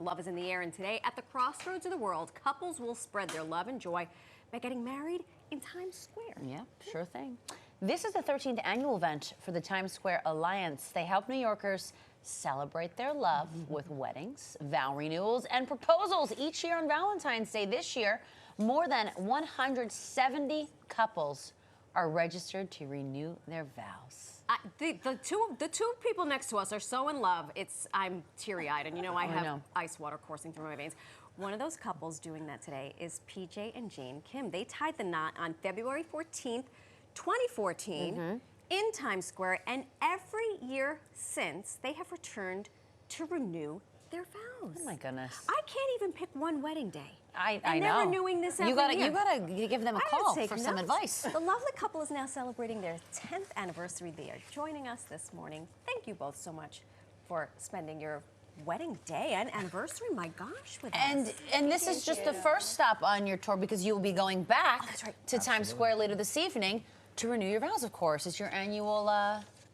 love is in the air, and today at the crossroads of the world, couples will spread their love and joy by getting married in Times Square. Yeah, sure thing. This is the 13th annual event for the Times Square Alliance. They help New Yorkers celebrate their love with weddings, vow renewals, and proposals each year on Valentine's Day. This year, more than 170 couples are registered to renew their vows. The two people next to us are so in love. I'm teary-eyed, and I have ice water coursing through my veins. One of those couples doing that today is PJ and Jayne Kim. They tied the knot on February 14th, 2014 in Times Square, and every year since, they have returned to renew their vows. Oh my goodness. I can't even pick one wedding day. I and know. they're renewing this every year. You gotta give them a call for some advice. The lovely couple is now celebrating their 10th anniversary. They are joining us this morning. Thank you both so much for spending your wedding day and anniversary, my gosh, with us. And this is just the first stop on your tour, because you will be going back to Times Square later this evening to renew your vows, of course. It's your annual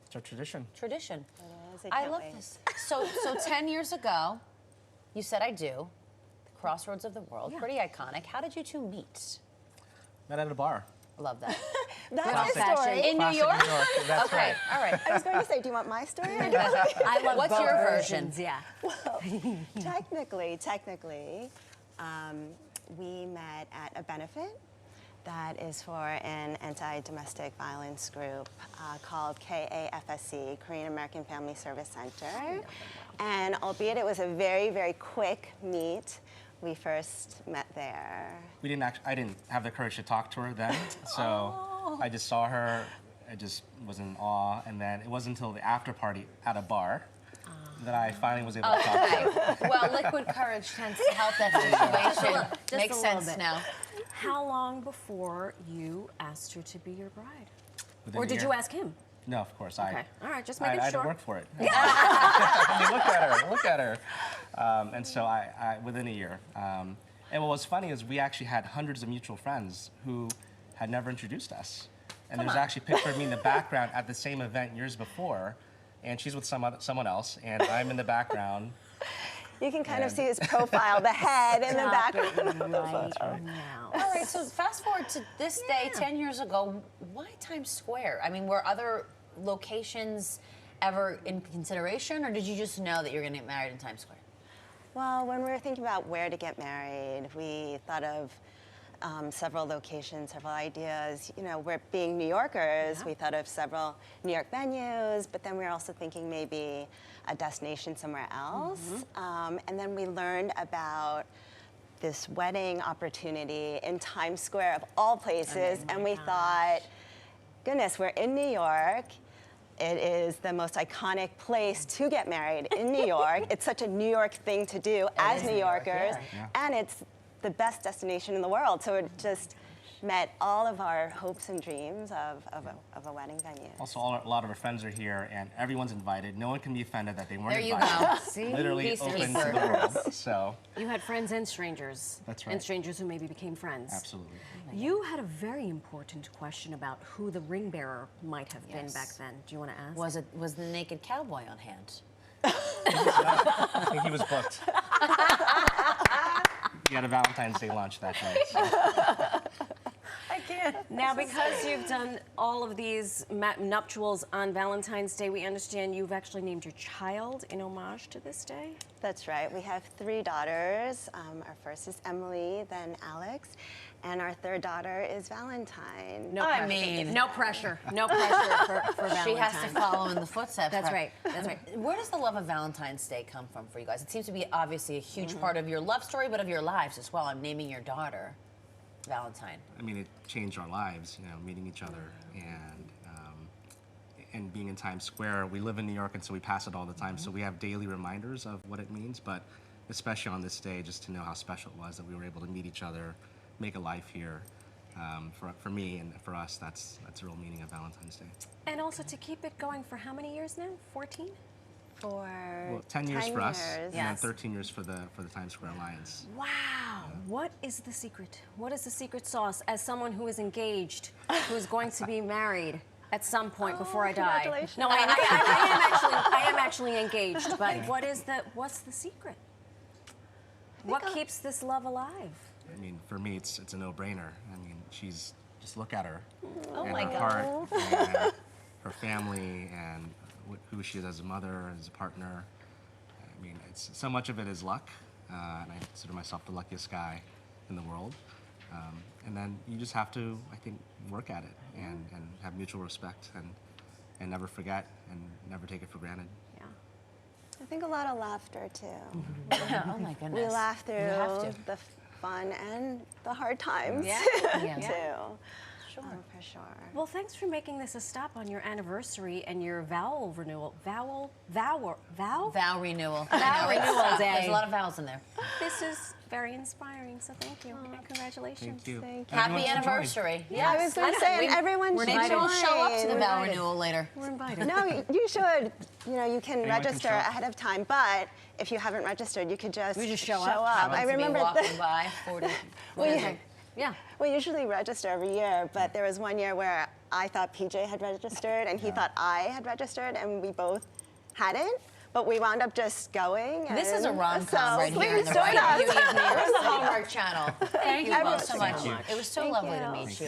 it's our tradition. I love this. So 10 years ago, you said I do. The crossroads of the world, pretty iconic. How did you two meet? Met at a bar. I love that. That's the story. In New York? That's okay, right. all right. I was going to say, do you want my story? Or I love What's both your versions? version? Yeah. well, technically, we met at a benefit that is for an anti-domestic violence group called KAFSC, Korean American Family Service Center. And albeit it was a very, very quick meet, we first met there. I didn't have the courage to talk to her then, so I just saw her. I just was in awe, and then it wasn't until the after party at a bar that I finally was able to talk to her. Well, liquid courage tends to help that situation. Makes sense now. How long before you asked her to be your bride? Within Or a did year. you ask him? No, of course. Okay. All right, just I making had sure. to work for it. I mean, look at her. And so I within a year. And what was funny is we actually had hundreds of mutual friends who had never introduced us. And there's actually a picture of me in the background at the same event years before, and she's with someone else, and I'm in the background. You can kind of see his profile, the head in the background. Right now. All right, so fast forward to this day, 10 years ago, why Times Square? I mean, were other locations ever in consideration, or did you just know that you're going to get married in Times Square? Well, when we were thinking about where to get married, we thought of several locations, several ideas. We're being New Yorkers, we thought of several New York venues, but then we were also thinking maybe a destination somewhere else. And then we learned about this wedding opportunity in Times Square, of all places, and we thought, goodness, we're in New York. It is the most iconic place to get married in New York. It's such a New York thing to do as New Yorkers, and it's the best destination in the world. So it just met all of our hopes and dreams of a wedding venue. Also, a lot of our friends are here, and everyone's invited. No one can be offended that they weren't There you invited. go. See? Literally open to the world. So You had friends and strangers. That's right. And strangers who maybe became friends. absolutely. You had a very important question about who the ring bearer might have been back then. Do you want to ask? Was the naked cowboy on hand? I think he was booked. He had a Valentine's Day lunch that night. So. I can't. Now, because you've done all of these nuptials on Valentine's Day, we understand you've actually named your child in homage to this day? That's right. We have 3 daughters. Our first is Emily, then Alex, and our 3rd daughter is Valentine. No I pressure. mean- no pressure. No pressure for Valentine. She has to follow in the footsteps. That's right. That's right. Where does the love of Valentine's Day come from for you guys? It seems to be obviously a huge part of your love story, but of your lives as well. I'm naming your daughter Valentine. I mean, it changed our lives, meeting each other and being in Times Square. We live in New York, and so we pass it all the time. So we have daily reminders of what it means, but especially on this day, just to know how special it was that we were able to meet each other, make a life here. For me and for us, that's the real meaning of Valentine's Day. And also to keep it going for how many years now? 14? For 10 years for us, and then Yes. 13 years for the Times Square Alliance. Wow. What is the secret? What is the secret sauce as someone who is engaged, who is going to be married at some point before I die? Congratulations. No, I am actually engaged, but what's the secret? What keeps this love alive? I mean, for me, it's a no-brainer. I mean, she's, just look at her. Oh and my her God. heart, and her family, and who she is as a mother, as a partner. I mean, it's, so much of it is luck, and I consider myself the luckiest guy in the world. And then you just have to, I think, work at it and have mutual respect and never forget and never take it for granted. Yeah. I think a lot of laughter too. Oh my goodness. We laugh through have to. the fun and the hard times Yeah. Yeah. too. Sure. For sure. Well, thanks for making this a stop on your anniversary and your vow renewal. Vow? Vow renewal. Vow renewal day. There's a lot of vows in there. This is very inspiring, so thank you and congratulations. Thank you. Thank you. Everyone Happy should join. anniversary. I was going to say, and everyone should Maybe we'll show up to the join. vow renewal later. We're invited. No, you should. You know, you can Anyone can register show up. ahead of time, but if you haven't registered, you could just, show up. I remember walking by 40. What is it? Yeah. we usually register every year, but there was one year where I thought PJ had registered and he thought I had registered, and we both hadn't. But we wound up just going. This is a and rom-com so right here. please The join right us. beauty of New York. Where's the Hallmark Channel? Thank you both so Thank much. you. It was so Thank lovely you. to meet you.